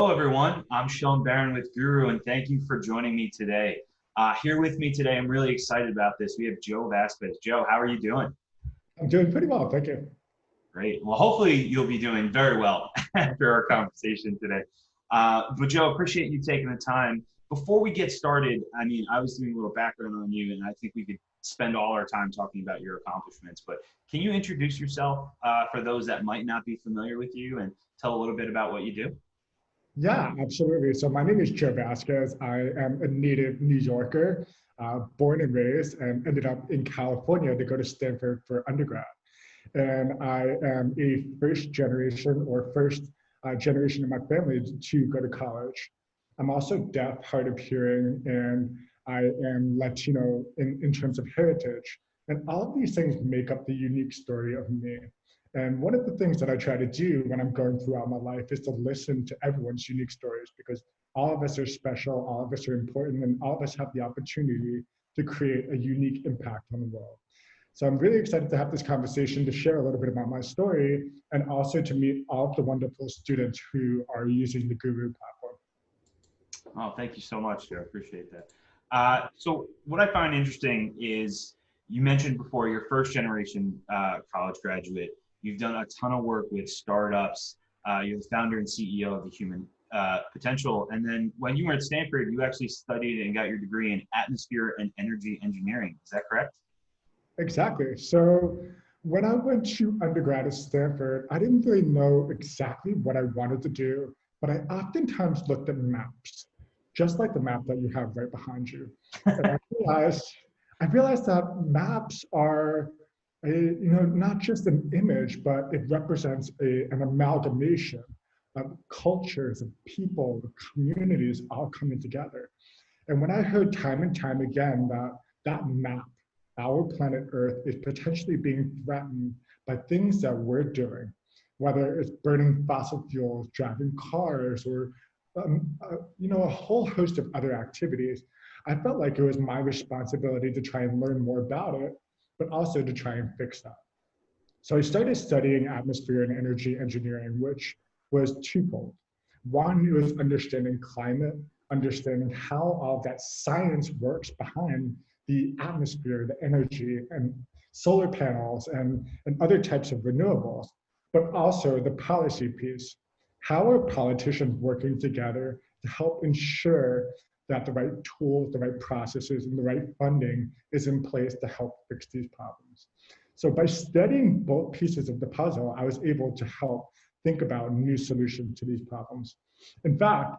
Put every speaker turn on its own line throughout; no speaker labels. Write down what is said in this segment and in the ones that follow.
Hello, everyone. I'm Sean Barron with Gooroo, and thank you for joining me today. Here with me today, I'm really excited about this. We have Joe Vasquez. Joe, how are you doing?
I'm doing pretty well, thank you.
Great. Well, hopefully you'll be doing very well after our conversation today. But Joe, appreciate you taking the time. Before we get started, I was doing a little background on you, and I think we could spend all our time talking about your accomplishments. But can you introduce yourself for those that might not be familiar with you and tell a little bit about what you do?
Yeah, absolutely. So my name is Joe Vasquez. I am a native New Yorker, born and raised, and ended up in California to go to Stanford for undergrad. And I am a first generation or first generation in my family to go to college. I'm also deaf, hard of hearing, and I am Latino in terms of heritage. And all of these things make up the unique story of me. And one of the things that I try to do when I'm going throughout my life is to listen to everyone's unique stories because all of us are special, all of us are important, and all of us have the opportunity to create a unique impact on the world. So I'm really excited to have this conversation to share a little bit about my story and also to meet all of the wonderful students who are using the Gooroo platform.
Oh, thank you so much, Joe. I appreciate that. So what I find interesting is you mentioned before you're first generation college graduate. You've done a ton of work with startups. You're the founder and CEO of the Human Potential. And then when you were at Stanford, you actually studied and got your degree in atmosphere and energy engineering. Is that correct?
Exactly. So when I went to undergrad at Stanford, I didn't really know exactly what I wanted to do, but I oftentimes looked at maps, just like the map that you have right behind you. And realized, I realized that maps are not just an image, but it represents an amalgamation of cultures, of people, of communities all coming together. And when I heard time and time again that that map, our planet Earth, is potentially being threatened by things that we're doing, whether it's burning fossil fuels, driving cars, or a whole host of other activities, I felt like it was my responsibility to try and learn more about it, but also to try and fix that. So I started studying atmosphere and energy engineering, which was twofold. One, it was understanding climate, understanding how all that science works behind the atmosphere, the energy, and solar panels, and other types of renewables, but also the policy piece. How are politicians working together to help ensure that the right tools, the right processes, and the right funding is in place to help fix these problems? So by studying both pieces of the puzzle, I was able to help think about new solutions to these problems. In fact,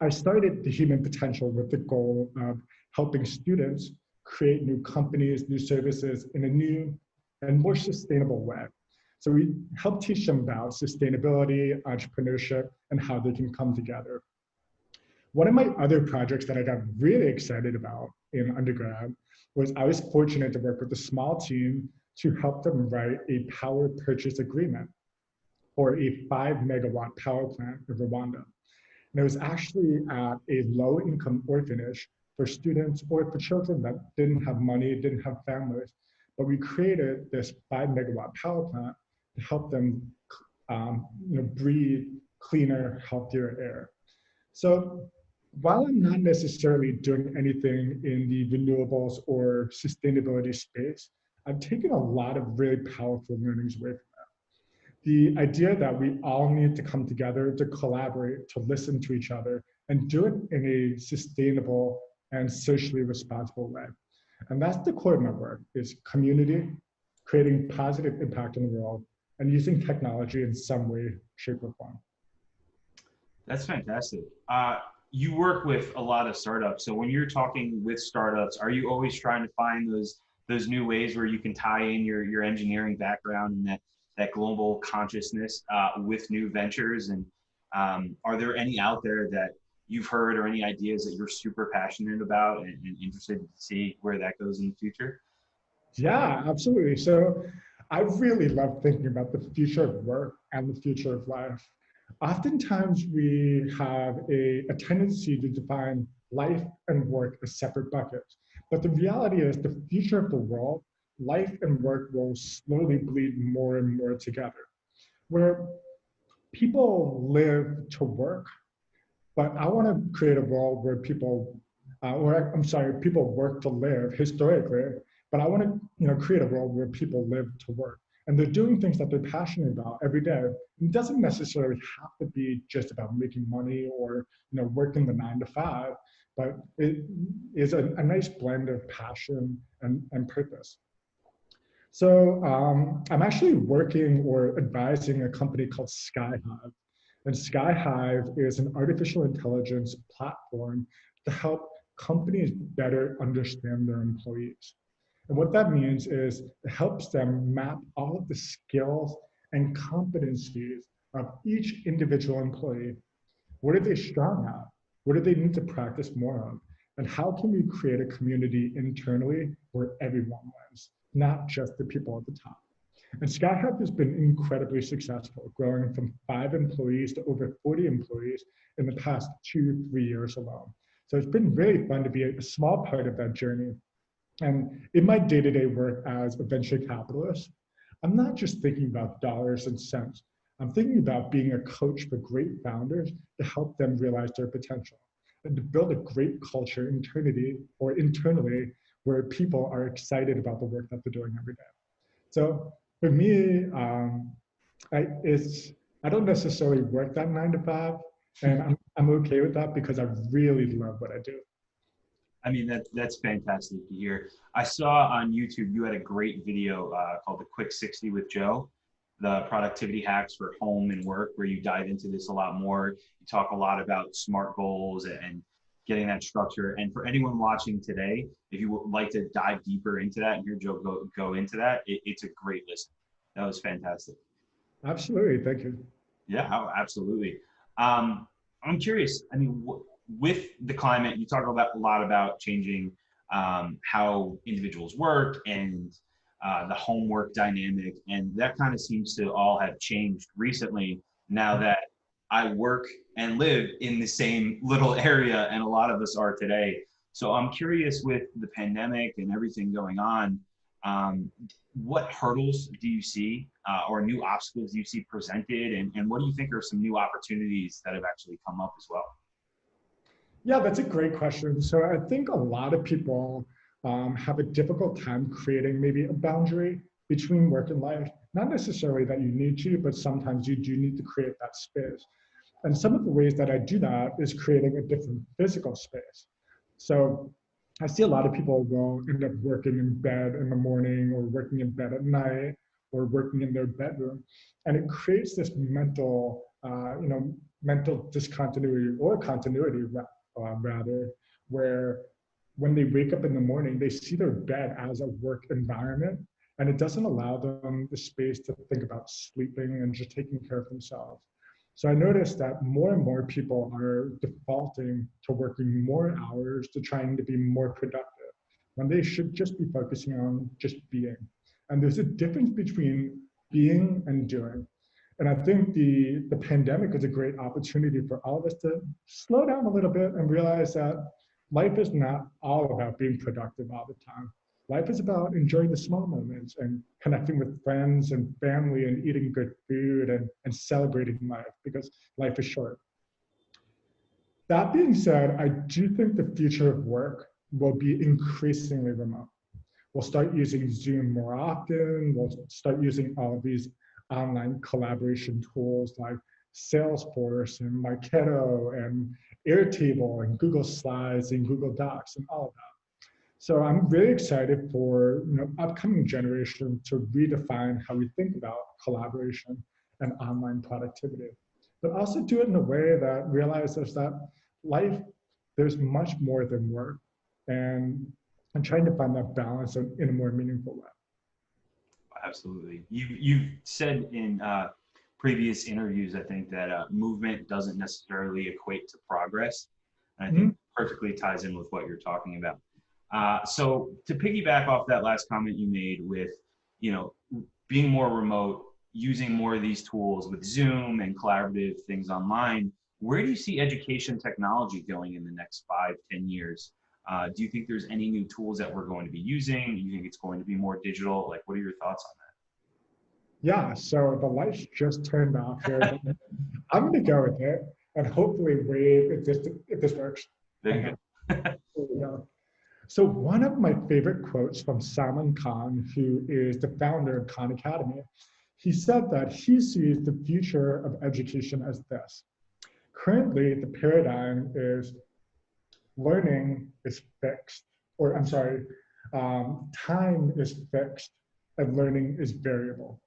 I started the Human Potential with the goal of helping students create new companies, new services in a new and more sustainable way. So we help teach them about sustainability, entrepreneurship, and how they can come together. One of my other projects that I got really excited about in undergrad was I was fortunate to work with a small team to help them write a power purchase agreement for a 5 megawatt power plant in Rwanda. And it was actually at a low income orphanage for students or for children that didn't have money, didn't have families. But we created this 5 megawatt power plant to help them breathe cleaner, healthier air. So while I'm not necessarily doing anything in the renewables or sustainability space, I've taken a lot of really powerful learnings away from the idea that we all need to come together to collaborate, to listen to each other, and do it in a sustainable and socially responsible way. And that's the core of my work, is community, creating positive impact in the world, and using technology in some way, shape, or form.
That's fantastic. You work with a lot of startups. So when you're talking with startups, are you always trying to find those new ways where you can tie in your engineering background and that global consciousness with new ventures? And are there any out there that you've heard or any ideas that you're super passionate about and interested to see where that goes in the future?
Yeah, absolutely. So I really love thinking about the future of work and the future of life. Oftentimes we have a tendency to define life and work as separate buckets. But the reality is the future of the world, life and work will slowly bleed more and more together, where people live to work but I want to create a world where people, or I'm sorry, people work to live historically, but I want to, create a world where people live to work. And they're doing things that they're passionate about every day. It doesn't necessarily have to be just about making money or, working the 9 to 5, but it is a nice blend of passion and purpose. So I'm actually working or advising a company called Skyhive. And Skyhive is an artificial intelligence platform to help companies better understand their employees. And what that means is it helps them map all of the skills and competencies of each individual employee. What are they strong at? What do they need to practice more of? And how can we create a community internally where everyone wins, not just the people at the top? And Skyhub has been incredibly successful, growing from 5 employees to over 40 employees in the past 2-3 years alone. So it's been really fun to be a small part of that journey. And in my day-to-day work as a venture capitalist, I'm not just thinking about dollars and cents. I'm thinking about being a coach for great founders to help them realize their potential and to build a great culture internally where people are excited about the work that they're doing every day. So for me, I don't necessarily work that 9 to 5, and I'm okay with that because I really love what I do.
I mean, that's fantastic to hear. I saw on YouTube you had a great video called The Quick 60 with Joe, the productivity hacks for home and work, where you dive into this a lot more. You talk a lot about SMART goals and getting that structure. And for anyone watching today, if you would like to dive deeper into that and hear Joe go into that, it's a great listen. That was fantastic.
Absolutely, thank you.
Yeah, absolutely. I'm curious. I mean, with the climate, you talk a lot about changing how individuals work and the homework dynamic, and that kind of seems to all have changed recently now that I work and live in the same little area, and a lot of us are today. So I'm curious, with the pandemic and everything going on, what hurdles do you see or new obstacles do you see presented, and what do you think are some new opportunities that have actually come up as well?
Yeah, that's a great question. So I think a lot of people have a difficult time creating maybe a boundary between work and life. Not necessarily that you need to, but sometimes you do need to create that space. And some of the ways that I do that is creating a different physical space. So I see a lot of people will end up working in bed in the morning or working in bed at night or working in their bedroom. And it creates this mental discontinuity or continuity rather, where when they wake up in the morning, they see their bed as a work environment, and it doesn't allow them the space to think about sleeping and just taking care of themselves. So I noticed that more and more people are defaulting to working more hours to trying to be more productive when they should just be focusing on just being. And there's a difference between being and doing. And I think the pandemic is a great opportunity for all of us to slow down a little bit and realize that life is not all about being productive all the time. Life is about enjoying the small moments and connecting with friends and family and eating good food and celebrating life, because life is short. That being said, I do think the future of work will be increasingly remote. We'll start using Zoom more often. We'll start using all of these online collaboration tools like Salesforce and Marketo and Airtable and Google Slides and Google Docs and all of that. So I'm really excited for upcoming generation to redefine how we think about collaboration and online productivity, but also do it in a way that realizes that life, there's much more than work, and trying to find that balance in a more meaningful way.
Absolutely. You've said in previous interviews, I think, that movement doesn't necessarily equate to progress. And I think perfectly ties in with what you're talking about. So to piggyback off that last comment you made with, being more remote, using more of these tools with Zoom and collaborative things online, where do you see education technology going in the next 5-10 years? Do you think there's any new tools that we're going to be using? Do you think it's going to be more digital? Like, what are your thoughts on that?
Yeah, so the lights just turned off here. I'm going to go with it. and hopefully wave if this works.
There
Okay,
you
there we go. So one of my favorite quotes from Salman Khan, who is the founder of Khan Academy, he said that he sees the future of education as this. Currently, the paradigm is learning is fixed, or I'm sorry, time is fixed and learning is variable.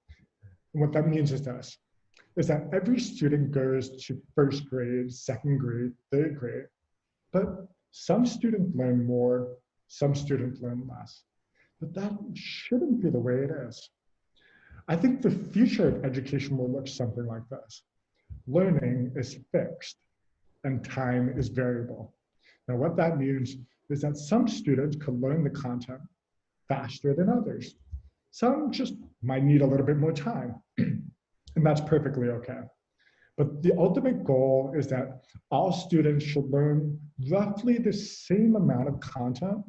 And what that means is this, is that every student goes to first grade, second grade, third grade, but some students learn more, some students learn less. But that shouldn't be the way it is. I think the future of education will look something like this. Learning is fixed and time is variable. Now, what that means is that some students can learn the content faster than others. Some just might need a little bit more time, and that's perfectly okay. But the ultimate goal is that all students should learn roughly the same amount of content.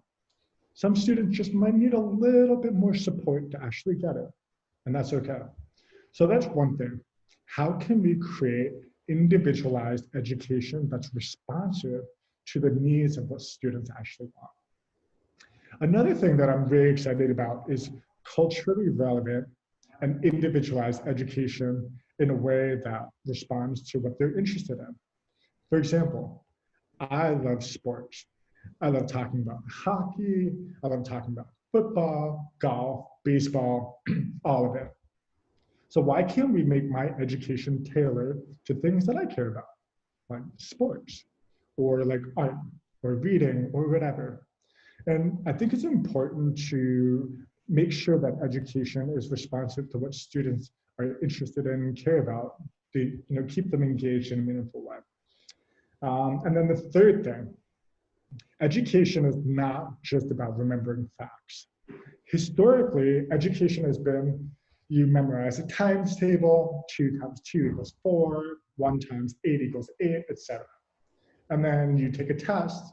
Some students just might need a little bit more support to actually get it, and that's okay. So that's one thing. How can we create individualized education that's responsive to the needs of what students actually want? Another thing that I'm really excited about is culturally relevant and individualized education in a way that responds to what they're interested in. For example, I love sports. I love talking about hockey. I love talking about football, golf, baseball, all of it. So why can't we make my education tailored to things that I care about, like sports, or like art, or reading, or whatever? And I think it's important to make sure that education is responsive to what students are interested in and care about to keep them engaged in a meaningful way. And then the third thing, education is not just about remembering facts. Historically, education has been you memorize a times table, 2 times 2 equals 4, 1 times 8 equals 8, etc. And then you take a test,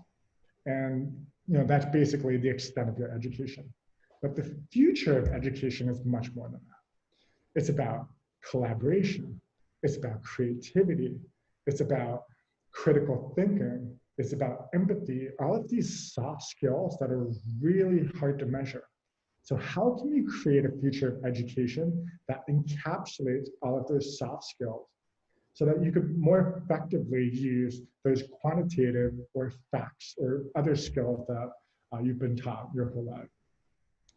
and that's basically the extent of your education. But the future of education is much more than that. It's about collaboration. It's about creativity. It's about critical thinking. It's about empathy, all of these soft skills that are really hard to measure. So how can we create a future of education that encapsulates all of those soft skills so that you could more effectively use those quantitative or facts or other skills that you've been taught your whole life?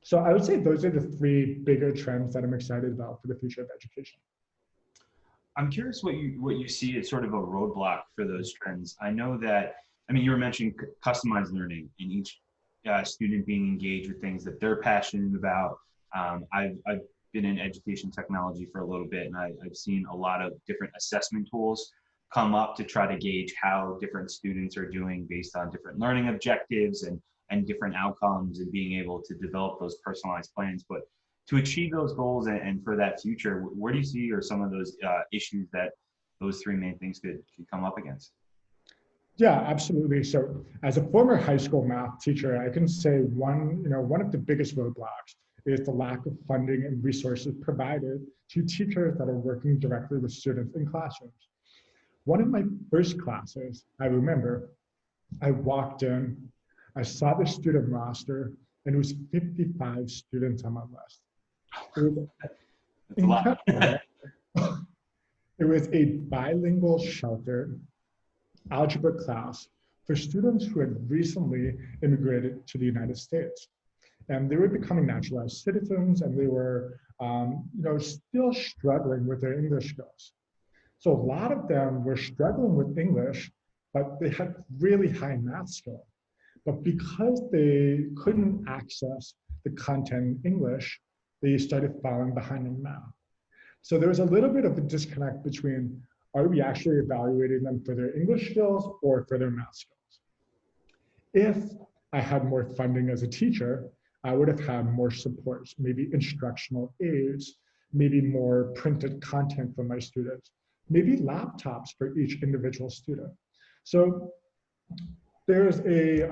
So I would say those are the 3 bigger trends that I'm excited about for the future of education.
I'm curious what you see as sort of a roadblock for those trends. I know that, I mean, you were mentioning customized learning and each student being engaged with things that they're passionate about. I've been in education technology for a little bit, and I've seen a lot of different assessment tools come up to try to gauge how different students are doing based on different learning objectives and different outcomes, and being able to develop those personalized plans. But to achieve those goals and for that future, where do you see are some of those issues that those 3 main things could come up against?
Yeah, absolutely. So as a former high school math teacher, I can say one of the biggest roadblocks is the lack of funding and resources provided to teachers that are working directly with students in classrooms. One of my first classes, I remember, I walked in, I saw the student roster, and it was 55 students on my list. It was incredible. It was a bilingual sheltered algebra class for students who had recently immigrated to the United States. And they were becoming naturalized citizens, and they were still struggling with their English skills. So a lot of them were struggling with English, but they had really high math skills. But because they couldn't access the content in English, they started falling behind in math. So there was a little bit of a disconnect between, are we actually evaluating them for their English skills or for their math skills? If I had more funding as a teacher, I would have had more supports, maybe instructional aids, maybe more printed content for my students, maybe laptops for each individual student. So there's a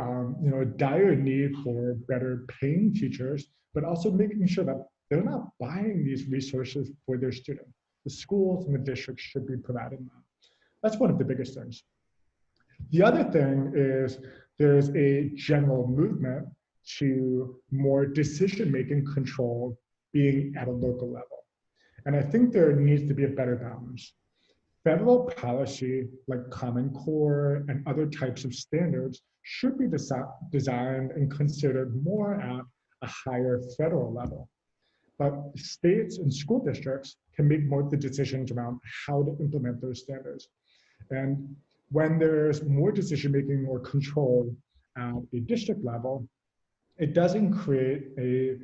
dire need for better paying teachers, but also making sure that they're not buying these resources for their students. The schools and the districts should be providing them. That's one of the biggest things. The other thing is there's a general movement to more decision-making control being at a local level. And I think there needs to be a better balance. Federal policy like Common Core and other types of standards should be designed and considered more at a higher federal level. But states and school districts can make more of the decisions around how to implement those standards. And when there's more decision-making or control at a district level, it doesn't create a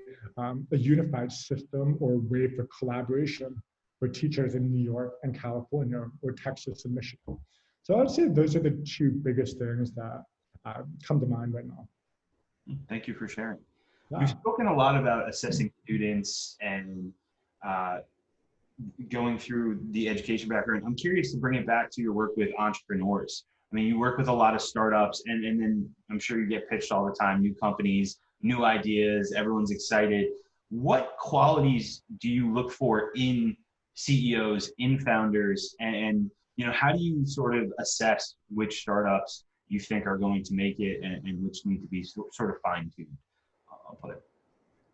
unified system or way for collaboration for teachers in New York and California or Texas and Michigan. So I would say those are the two biggest things that come to mind right now.
Thank you for sharing.
Yeah.
You've spoken a lot about assessing students and going through the education background. I'm curious to bring it back to your work with entrepreneurs. I mean, you work with a lot of startups, and then I'm sure you get pitched all the time, new companies, new ideas, everyone's excited. What qualities do you look for in CEOs, in founders, and you know, how do you sort of assess which startups you think are going to make it and which need to be sort of fine-tuned? I'll put it.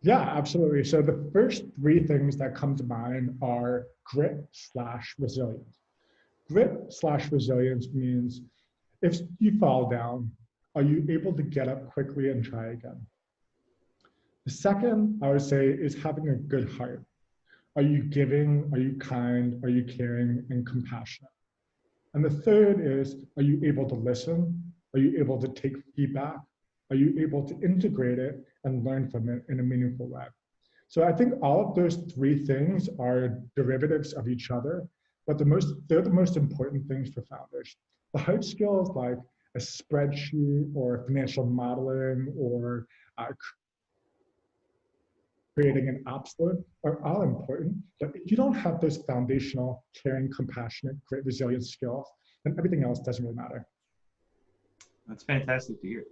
Yeah, absolutely. So the first three things that come to mind are grit/resilience. Grit/resilience means if you fall down, are you able to get up quickly and try again? The second, I would say, is having a good heart. Are you giving? Are you kind? Are you caring and compassionate? And the third is, are you able to listen? Are you able to take feedback? Are you able to integrate it and learn from it in a meaningful way? So I think all of those three things are derivatives of each other, but they're the most important things for founders. The hard skills like a spreadsheet or financial modeling or creating an app store are all important, but if you don't have those foundational, caring, compassionate, great resilience skills, then everything else doesn't really matter.
That's fantastic to hear.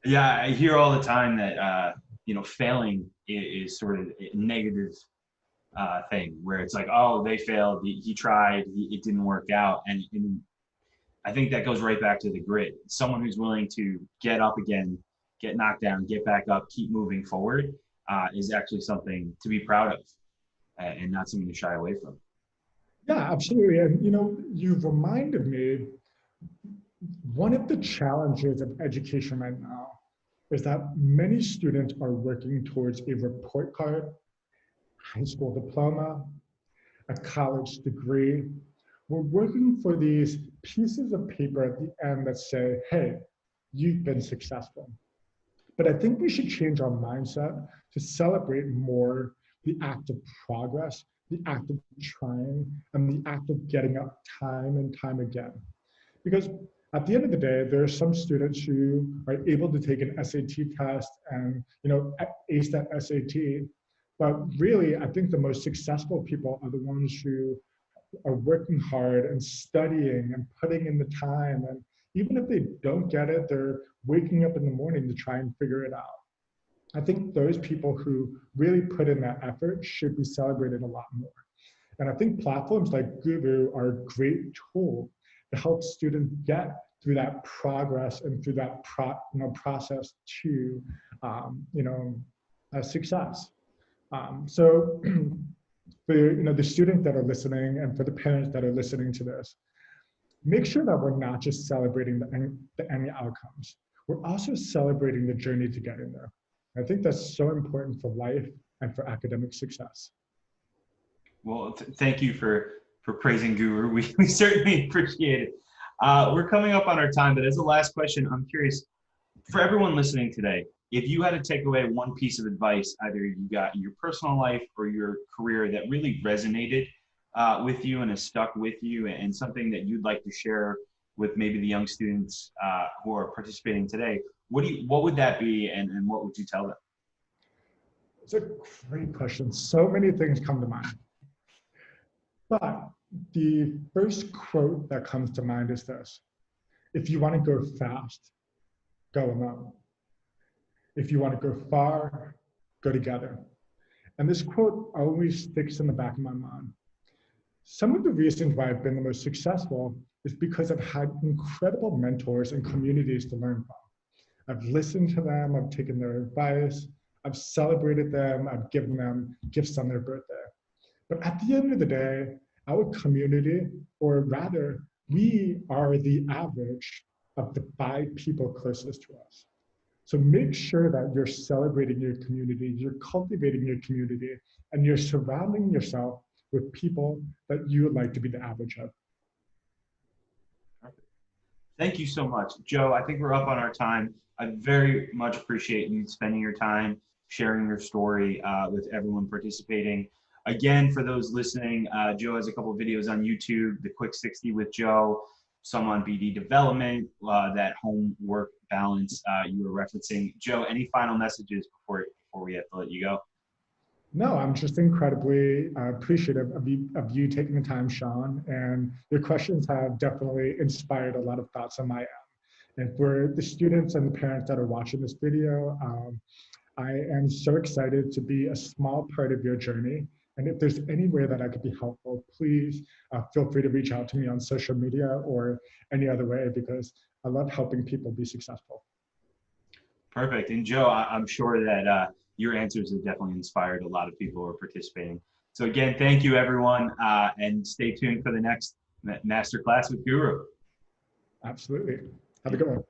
Yeah, I hear all the time that you know, failing is sort of a negative thing where it's like, oh, they failed, he tried, it didn't work out, and I think that goes right back to the grit. Someone who's willing to get up again, get knocked down, get back up, keep moving forward is actually something to be proud of and not something to shy away from.
Yeah, absolutely. And you know, you've reminded me, one of the challenges of education right now is that many students are working towards a report card, high school diploma, a college degree. We're working for these pieces of paper at the end that say, hey, you've been successful. But I think we should change our mindset to celebrate more the act of progress, the act of trying, and the act of getting up time and time again. Because at the end of the day, there are some students who are able to take an SAT test and, you know, ace that SAT. But really, I think the most successful people are the ones who are working hard and studying and putting in the time. And even if they don't get it, they're waking up in the morning to try and figure it out. I think those people who really put in that effort should be celebrated a lot more. And I think platforms like Gooroo are a great tool to help students get through that progress and through that process to success. So for the students that are listening and for the parents that are listening to this, make sure that we're not just celebrating the end outcomes. We're also celebrating the journey to getting there. I think that's so important for life and for academic success.
Well, thank you for praising Gooroo. We certainly appreciate it. We're coming up on our time, but as a last question, I'm curious, for everyone listening today, if you had to take away one piece of advice, either you got in your personal life or your career that really resonated with you and has stuck with you, and something that you'd like to share with maybe the young students who are participating today, what would that be, and what would you tell them?
It's a great question. So many things come to mind. But the first quote that comes to mind is this: if you want to go fast, go alone. If you want to go far, go together. And this quote always sticks in the back of my mind. Some of the reasons why I've been the most successful is because I've had incredible mentors and communities to learn from. I've listened to them, I've taken their advice, I've celebrated them, I've given them gifts on their birthday. But at the end of the day, our community, or rather, we are the average of the 5 people closest to us. So make sure that you're celebrating your community, you're cultivating your community, and you're surrounding yourself with people that you would like to be the average of.
Thank you so much, Joe. I think we're up on our time. I very much appreciate you spending your time sharing your story with everyone participating. Again, for those listening, Joe has a couple of videos on YouTube, The Quick 60 with Joe, some on BD development, that home-work balance you were referencing. Joe, any final messages before we have to let you go?
No, I'm just incredibly appreciative of you taking the time, Sean, and your questions have definitely inspired a lot of thoughts on my end. And for the students and the parents that are watching this video, I am so excited to be a small part of your journey. And if there's any way that I could be helpful, please feel free to reach out to me on social media or any other way, because I love helping people be successful.
Perfect. And Joe, I'm sure that your answers have definitely inspired a lot of people who are participating. So again, thank you everyone, and stay tuned for the next masterclass with Gooroo.
Absolutely. Have a good one.